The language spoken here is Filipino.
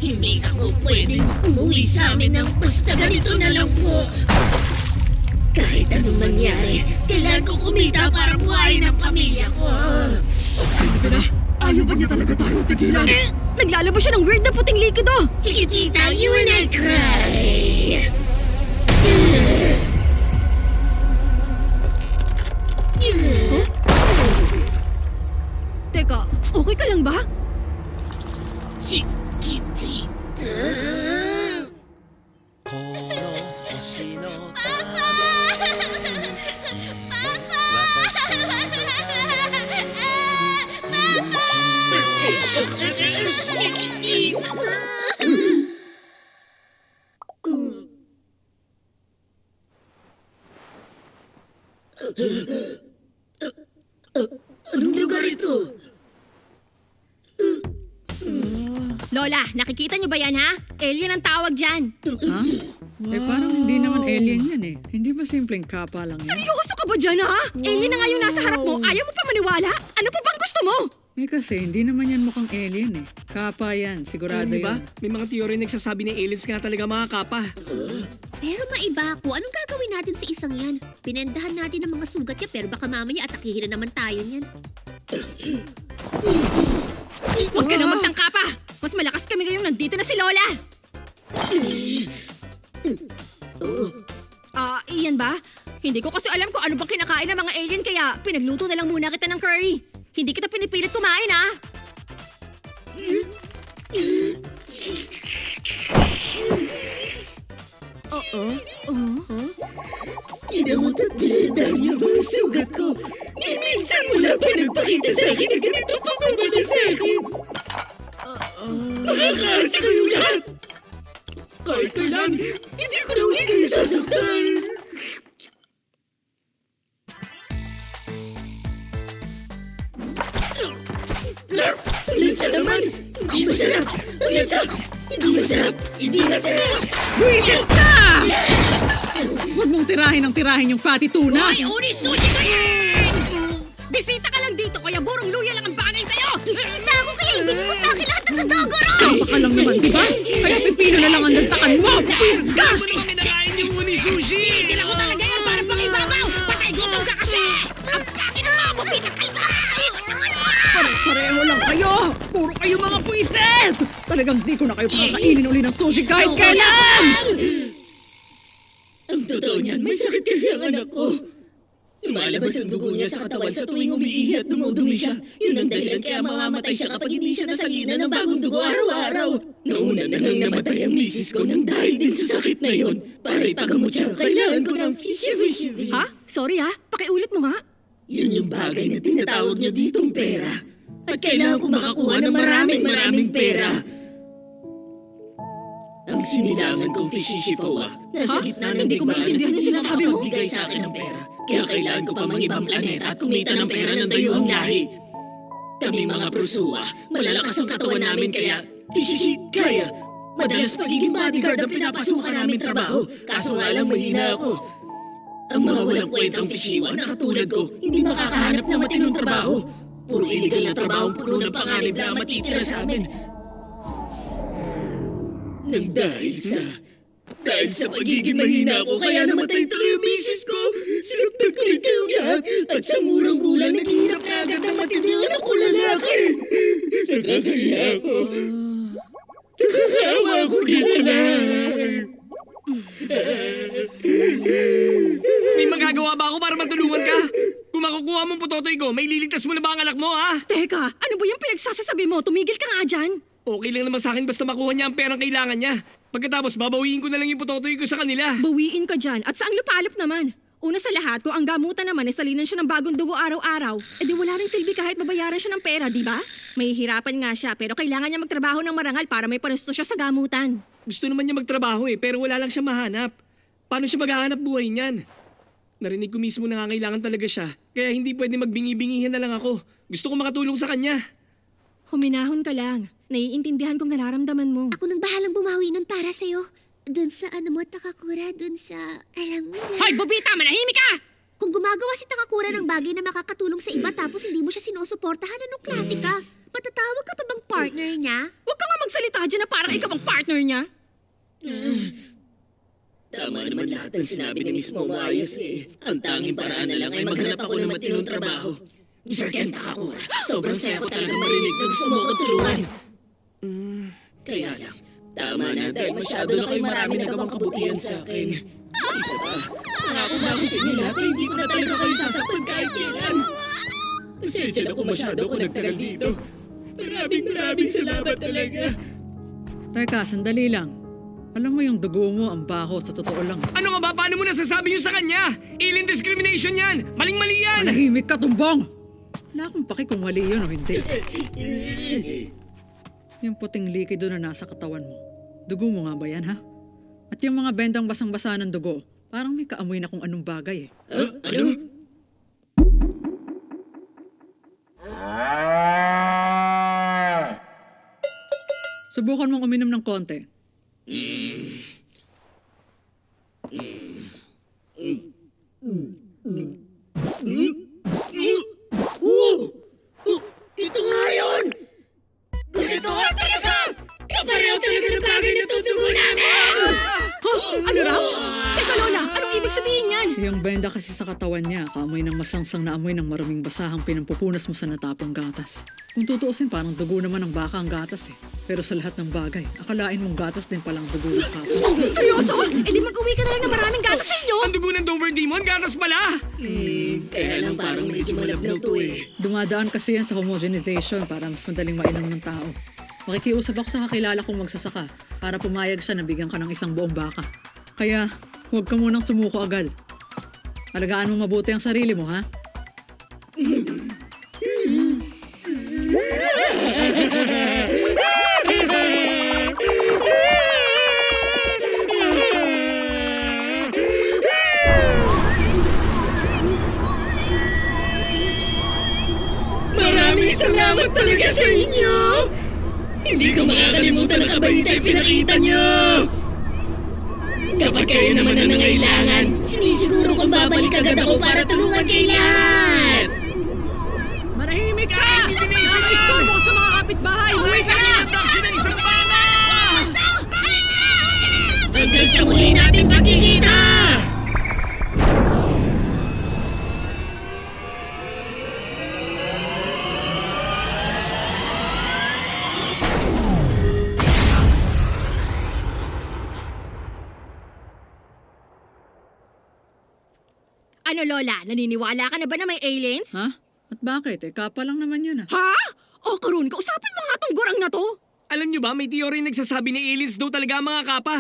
Hindi ako pwedeng umuwi sa amin ng basta ganito na lang po. Kahit anong mangyari, kailangan ko kumita para buhayin ang pamilya ko. Ayaw ba niya talaga tayo tigilan? Naglalabas siya ng weird na puting likido! Chiquitita, you and I cry. Teka, okay ka lang ba? Chiquitita. この星のため私のために Chiquitita. Anong lugar ito? Lola, nakikita niyo ba yan ha? Alien ang tawag dyan. Ha? Eh parang hindi naman alien yan eh. Hindi ba simpleng kapa lang yan? Seryoso ka ba dyan ha? Alien na nga yung nasa harap mo. Ayaw mo pa maniwala? Ano pa bang gusto mo? Eh kasi hindi naman yan mukhang alien eh. Kapa yan, sigurado Diba? yan. May mga teorya nagsasabi na aliens nga talaga mga kapa. Pero maiba ako. Anong gagawin natin sa isang yan? Pinendahan natin ang mga sugat niya pero baka mamaya atakihin na naman tayo niyan. Huwag ka nang magtangka pa. Mas malakas kami ngayong nandito na si Lola. Iyan ba? Hindi ko kasi alam kung ano bang kinakain ng mga alien kaya pinagluto na lang muna kita ng curry. Hindi kita pinipilit kumain ha. Kinamot at pinendahan niyo mga sugat ko. Ni minsan wala pa nagpakita sa akin na ganito pagmamala sa akin. Makakaasa kayong lahat. Kahit kailan, hindi ko na uli kayo sasaktan. Lansa naman! Hindi masarap! Lansa! Hindi masarap! Hindi masarap! Buisit ka! Huwag mong tirahin yung fatty tuna! Hoy, uni sushi ko yan! Bisita ka lang dito kaya burong luya lang ang bagay sa'yo! Bisita ako kaya ibigay mo sa akin lahat ng dodogoro! Tama ka lang naman, di ba? Kaya pipino na lang ang nagtakan mo! Buisit ka! Ano naman minakain yung uni sushi? Tigil ako talaga yan para pang ibabaw! Patay gutom ka kasi! Ang pangit mo! Pinakalma ka tayo! Pareho lang kayo! Puro kayo mga puiset! Talagang di ko na kayo pakakainin uli ng sushi kahit kailan! Ang totoo niyan, may sakit kasi ang anak ko. Lumalabas ang dugo niya sa katawan sa tuwing umiihi at dumudumi siya. Yun ang dahilan kaya mamamatay siya kapag hindi siya nasalinan ng bagong dugo araw-araw. Nauna na nang namatay ang misis ko nang dahil din sa sakit na yon. Para ipagamot siya, kailangan ko ng fishy. Ha? Sorry ha? Pakiulit mo nga. Yun yung bagay na tinatawag niyo ditong pera. At kailangan ko makakuha ng maraming pera. Ang sinilangan kong Fishishifoa, nasa gitna ng Hindi ko digmaan maintindihan yung sinasabi mo. makapagbigay sa akin ng pera. Kaya kailangan ko pa mang ibang planeta at kumita ng pera ng dayuhang lahi. Kaming mga prusuwa, malalakas ang katawan namin kaya kaya madalas pagiging bodyguard ang pinapasukan namin trabaho. Kaso nga lang mahina ako. Ang mga walang kwentang fishiwa na katulad ko, hindi makakahanap ng matinong trabaho. Puro illegal na trabaho ang puno ng panganib na matitira sa amin. Nang dahil sa pagiging mahina ko, kaya namatay tuloy ang misis ko. Sinaktan ko rin kayong lahat. At sa murang bulan, naghihirap na agad ng matindi ang anak ko lalaki. Nakakahiya ako. Nakakawa ko ginalay. May magagawa ba ako para matulungan ka? Kung makukuha mong putotoy ko, may liligtas mo na ba ang anak mo, ha? Teka, ano ba yung pinagsasasabi mo? Tumigil ka nga dyan. Okay lang naman sa akin basta makuha niya ang perang kailangan niya. Pagkatapos, babawiin ko na lang yung putotoy ko sa kanila. Bawiin ka dyan. At saang lupalop naman? Una sa lahat, kung ang gamutan naman ay salinan siya ng bagong dugo araw-araw, edi wala rin silbi kahit mabayaran siya ng pera, di ba? May hirapan nga siya, pero kailangan niya magtrabaho ng marangal para may panusto siya sa gamutan. Gusto naman niya magtrabaho pero wala lang siya mahanap. Paano siya maghahanap buhay niyan? Narinig ko mismo na nangangailangan talaga siya, kaya hindi pwede magbingi-bingihan na lang ako. Gusto ko makatulong sa kanya. Huminahon ka lang. Naiintindihan kong nararamdaman mo. Ako nang bahalang bumawi nun para sa'yo. Dun sa ano mo, Takakura, dun sa... Alam mo na. Hoy, Bobita! Manahimik ka! Kung gumagawa si Takakura ng bagay na makakatulong sa iba tapos hindi mo siya sinusuportahan, anong klase ka? Matatawag ka pa bang partner niya? Huwag ka nga magsalita Tadya na parang ikaw ang partner niya? Tama naman lahat ng sinabi ni Miss Momayos eh. Ang tanging paraan na lang ay maghanap ako ng matinong trabaho. Sir Ken Takakura, sobrang saya ko talagang marinig na gusto mo akong tulungan. Kaya lang, tama na dahil masyado na kayo marami nagawang kabutihan sa akin. Isa pa, nangako na ako sa inyo lahat na hindi ko na talaga kayo sasaktan kahit kailan. Pasensya na kung masyado ako nagtagal dito. Maraming salamat talaga. Teka, sandali lang. Alam mo yung dugo mo ang baho sa totoo lang. Ano nga ba? Paano mo nasasabi yun sa kanya? Alien discrimination yan! Maling-mali yan! Manahimik ka, tumbong! Wala akong paki kung mali yun o hindi. Yung puting likido na nasa katawan mo. Dugo mo nga ba yan, ha? At yung mga bendang basang-basa ng dugo, parang may kaamoy na kung anong bagay eh. Ano? Subukan mong uminom ng konti. Ito nga yun! Ganito nga talaga! Kapareho talaga ng bagay na tutugo namin! Ano raw? Teka Lola, anong ibig sabihin yan? Yung benda kasi sa katawan niya, kaamoy ng masangsang na amoy ng maruming basahang pinampupunas mo sa natapong gatas. Kung tutuusin, parang dugo naman ng baka ang gatas eh. Pero sa lahat ng bagay, akalain mong gatas din palang dugo ng kapwa. Seryoso? E di mag-uwi ka na lang ng maraming gatas sa inyo. Ang dugo ng Dover Demon, gatas pala! Kaya lang parang medyo malabnaw to eh. Dumadaan kasi yan sa homogenization para mas madaling mainom ng tao. Makikiusap ako sa kakilala kong magsasaka para pumayag siya na bigyan ka ng isang buong baka. Kaya, huwag ka munang sumuko agad. Alagaan mo mabuti ang sarili mo, ha? Maraming salamat talaga sa inyo! Hindi ko makakalimutan ang kabayitan pinakita niyo! Kapag kayo naman ang nangailangan, sinisiguro kong babalik agad ako para tulungan kayo lahat! Manahimik ka! Elimination yan! Istorbo sa mga kapitbahay! Uwi ka na! Abduction ng isang bata! Hanggang sa muli nating pagkikita! Ano Lola, naniniwala ka na ba na may aliens? Ha? At bakit? Eh, kapa lang naman yun, ha? Ha? O Karun, kausapin mo nga tong gurang na to. Alam nyo ba, may teorya nagsasabi na aliens daw talaga ang mga kapa.